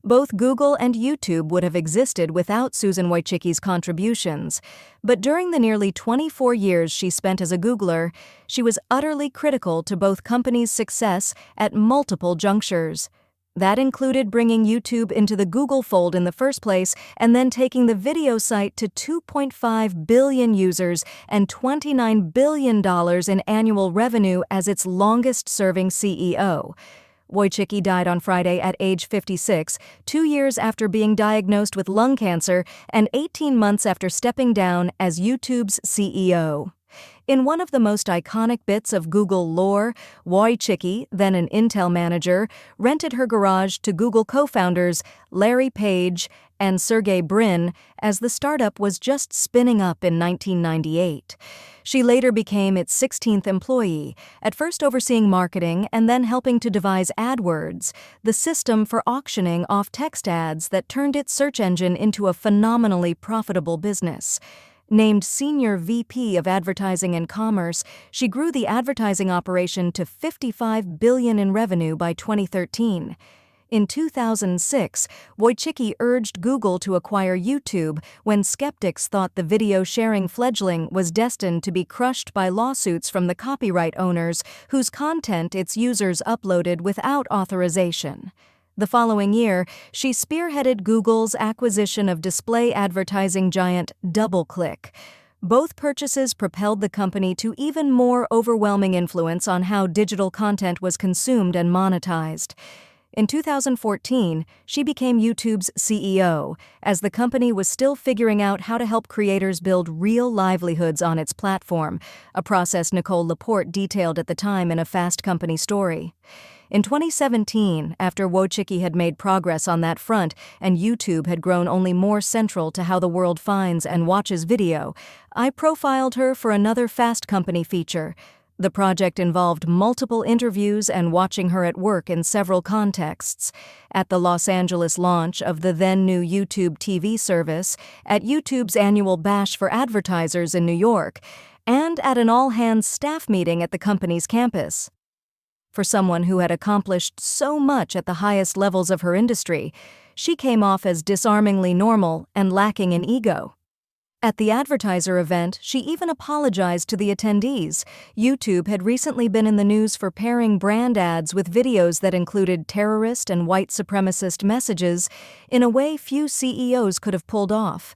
Both Google and YouTube would have existed without Susan Wojcicki's contributions, but during the nearly 24 years she spent as a Googler, she was utterly critical to both companies' success at multiple junctures. That included bringing YouTube into the Google fold in the first place and then taking the video site to 2.5 billion users and $29 billion in annual revenue as its longest-serving CEO. Wojcicki died on Friday at age 56, 2 years after being diagnosed with lung cancer and 18 months after stepping down as YouTube's CEO. In one of the most iconic bits of Google lore, Wojcicki, then an Intel manager, rented her garage to Google co-founders Larry Page and Sergey Brin as the startup was just spinning up in 1998. She later became its 16th employee, at first overseeing marketing and then helping to devise AdWords, the system for auctioning off text ads that turned its search engine into a phenomenally profitable business. Named Senior VP of Advertising and Commerce, she grew the advertising operation to $55 billion in revenue by 2013. In 2006, Wojcicki urged Google to acquire YouTube when skeptics thought the video-sharing fledgling was destined to be crushed by lawsuits from the copyright owners whose content its users uploaded without authorization. The following year, she spearheaded Google's acquisition of display advertising giant DoubleClick. Both purchases propelled the company to even more overwhelming influence on how digital content was consumed and monetized. In 2014, she became YouTube's CEO, as the company was still figuring out how to help creators build real livelihoods on its platform, a process Nicole Laporte detailed at the time in a Fast Company story. In 2017, after Wojcicki had made progress on that front and YouTube had grown only more central to how the world finds and watches video, I profiled her for another Fast Company feature. The project involved multiple interviews and watching her at work in several contexts: at the Los Angeles launch of the then-new YouTube TV service, at YouTube's annual bash for advertisers in New York, and at an all-hands staff meeting at the company's campus. For someone who had accomplished so much at the highest levels of her industry, she came off as disarmingly normal and lacking in ego. At the advertiser event, she even apologized to the attendees. YouTube had recently been in the news for pairing brand ads with videos that included terrorist and white supremacist messages in a way few CEOs could have pulled off.